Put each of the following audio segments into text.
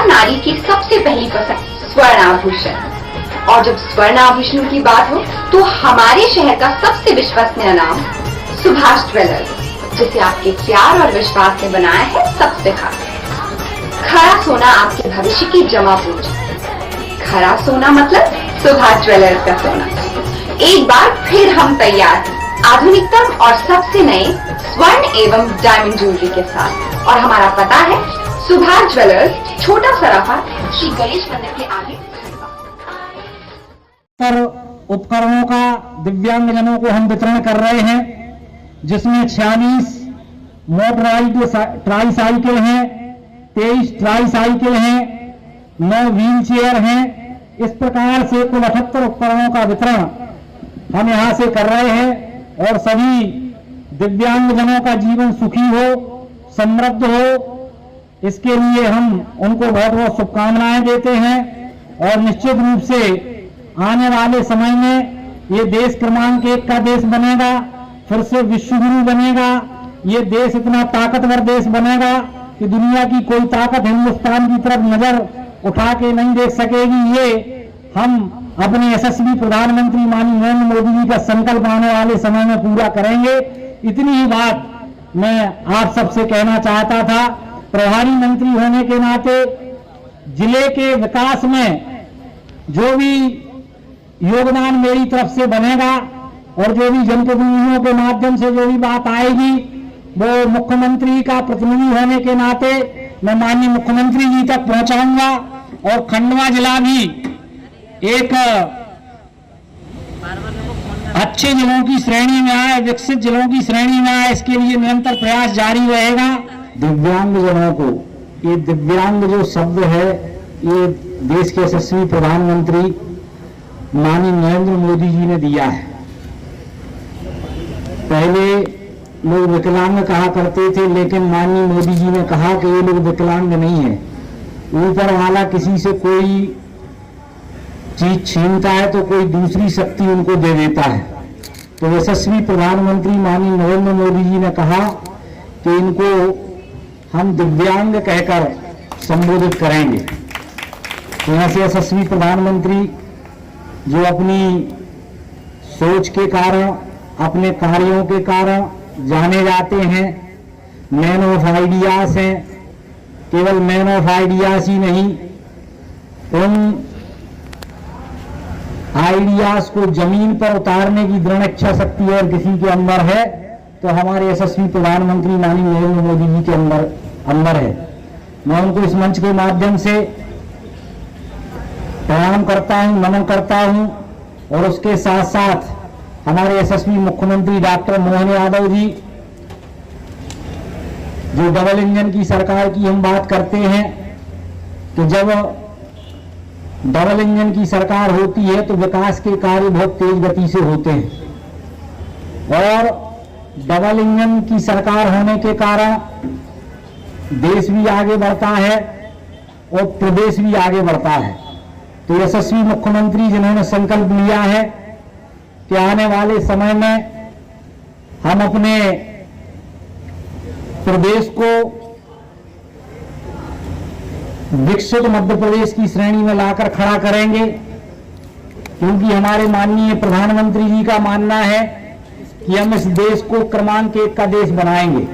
हर नारी की सबसे पहली पसंद स्वर्ण आभूषण। और जब स्वर्ण आभूषण की बात हो तो हमारे शहर का सबसे विश्वसनीय नाम सुभाष ज्वेलर्स, जिसे आपके प्यार और विश्वास ने बनाया है सबसे खास। खरा सोना आपके भविष्य की जमा पूंजी। खरा सोना मतलब सुभाष ज्वेलर्स का सोना। एक बार फिर हम तैयार हैं आधुनिकतम और सबसे नए स्वर्ण एवं डायमंड ज्वेलरी के साथ। और हमारा पता है सुभाष ज्वेलर्स, छोटा सराफा, श्री गणेश मंदिर के आगे। उपकरणों का दिव्यांगजनों को हम वितरण कर रहे हैं, जिसमें 46 मोटराइज्ड ट्राईसाइकिल हैं, 23 ट्राईसाइकिल हैं, 9 व्हील चेयर हैं। इस प्रकार से कुल 78 उपकरणों का वितरण हम यहां से कर रहे हैं और सभी दिव्यांगजनों का जीवन सुखी हो, समृद्ध हो, इसके लिए हम उनको बहुत बहुत शुभकामनाएं देते हैं। और निश्चित रूप से आने वाले समय में ये देश क्रमांक 1 का देश बनेगा, फिर से विश्वगुरु बनेगा। ये देश इतना ताकतवर देश बनेगा कि दुनिया की कोई ताकत हिंदुस्तान की तरफ नजर उठा के नहीं देख सकेगी। ये हम अपने यशस्वी प्रधानमंत्री माननीय नरेंद्र मोदी जी का संकल्प आने वाले समय में पूरा करेंगे। इतनी ही बात मैं आप सबसे कहना चाहता था। प्रभारी मंत्री होने के नाते जिले के विकास में जो भी योगदान मेरी तरफ से बनेगा और जो भी जनप्रतिनिधियों के माध्यम से जो भी बात आएगी, वो मुख्यमंत्री का प्रतिनिधि होने के नाते मैं माननीय मुख्यमंत्री जी तक पहुंचाऊंगा। और खंडवा जिला भी एक अच्छे जिलों की श्रेणी में आए, विकसित जिलों की श्रेणी में आए, इसके लिए निरंतर प्रयास जारी रहेगा। दिव्यांगजनों को, ये दिव्यांग जो शब्द है ये देश के यशस्वी प्रधानमंत्री माननीय नरेंद्र मोदी जी ने दिया है। पहले लोग विकलांग कहा करते थे, लेकिन माननीय मोदी जी ने कहा कि ये लोग विकलांग नहीं है। ऊपर वाला किसी से कोई चीज छीनता है तो कोई दूसरी शक्ति उनको दे देता है। तो यशस्वी प्रधानमंत्री माननीय नरेंद्र मोदी जी ने कहा कि इनको हम दिव्यांग कहकर संबोधित करेंगे। तो ऐसे यशस्वी प्रधानमंत्री जो अपनी सोच के कारण, अपने कार्यों के कारण जाने जाते हैं, मैन ऑफ आइडियाज हैं। केवल मैन ऑफ आइडियाज ही नहीं, उन आइडियाज को जमीन पर उतारने की दृढ़ इच्छा शक्ति और किसी के अंदर है तो हमारे यशस्वी प्रधानमंत्री माननीय नरेंद्र मोदी जी के अंदर है। मैं उनको इस मंच के माध्यम से प्रणाम करता हूं, नमन करता हूं। और उसके साथ साथ हमारे यशस्वी मुख्यमंत्री डॉक्टर मोहन यादव जी, जो डबल इंजन की सरकार की हम बात करते हैं, तो जब डबल इंजन की सरकार होती है तो विकास के कार्य बहुत तेज गति से होते हैं। और डबल इंजन की सरकार होने के कारण देश भी आगे बढ़ता है और प्रदेश भी आगे बढ़ता है। तो यशस्वी मुख्यमंत्री जिन्होंने संकल्प लिया है कि आने वाले समय में हम अपने प्रदेश को विकसित मध्य प्रदेश की श्रेणी में लाकर खड़ा करेंगे, क्योंकि हमारे माननीय प्रधानमंत्री जी का मानना है कि हम इस देश को क्रमांक 1 का देश बनाएंगे,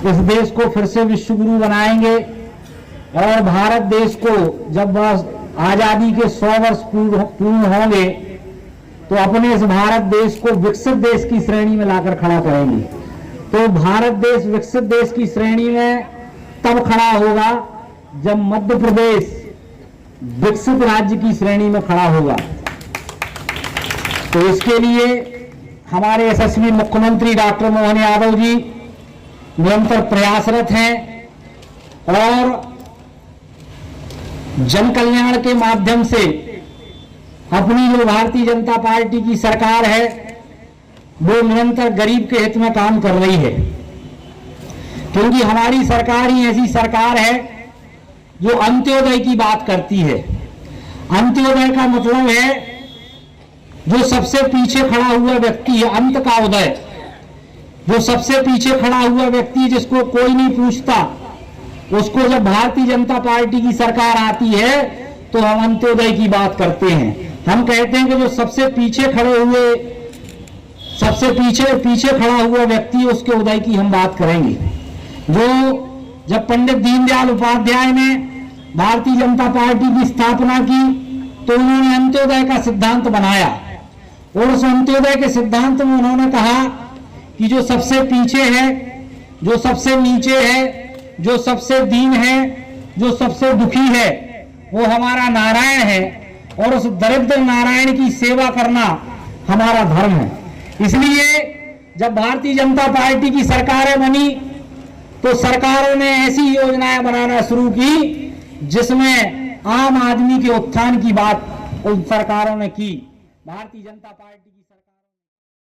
इस देश को फिर से विश्वगुरु बनाएंगे। और भारत देश को जब आजादी के 100 वर्ष पूर्ण होंगे तो अपने इस भारत देश को विकसित देश की श्रेणी में लाकर खड़ा करेंगे। तो भारत देश विकसित देश की श्रेणी में तब खड़ा होगा जब मध्य प्रदेश विकसित राज्य की श्रेणी में खड़ा होगा। तो इसके लिए हमारे यशस्वी मुख्यमंत्री डॉक्टर मोहन यादव जी निरंतर प्रयासरत हैं और जन कल्याण के माध्यम से अपनी जो भारतीय जनता पार्टी की सरकार है वो निरंतर गरीब के हित में काम कर रही है। क्योंकि हमारी सरकार ही ऐसी सरकार है जो अंत्योदय की बात करती है। अंत्योदय का मतलब है जो सबसे पीछे खड़ा हुआ व्यक्ति है, अंत का उदय। जो सबसे पीछे खड़ा हुआ व्यक्ति जिसको कोई नहीं पूछता, उसको जब भारतीय जनता पार्टी की सरकार आती है तो हम अंत्योदय की बात करते हैं। हम कहते हैं कि जो सबसे पीछे खड़ा हुआ व्यक्ति है, उसके उदय की हम बात करेंगे। जो जब पंडित दीनदयाल उपाध्याय ने भारतीय जनता पार्टी की स्थापना की तो उन्होंने अंत्योदय का सिद्धांत बनाया और उस अंत्योदय के सिद्धांत में उन्होंने कहा कि जो सबसे पीछे है, जो सबसे नीचे है, जो सबसे दीन है, जो सबसे दुखी है, वो हमारा नारायण है और उस दरिद्र नारायण की सेवा करना हमारा धर्म है। इसलिए जब भारतीय जनता पार्टी की सरकारें बनी तो सरकारों ने ऐसी योजनाएं बनाना शुरू की जिसमें आम आदमी के उत्थान की बात उन सरकारों ने की। भारतीय जनता पार्टी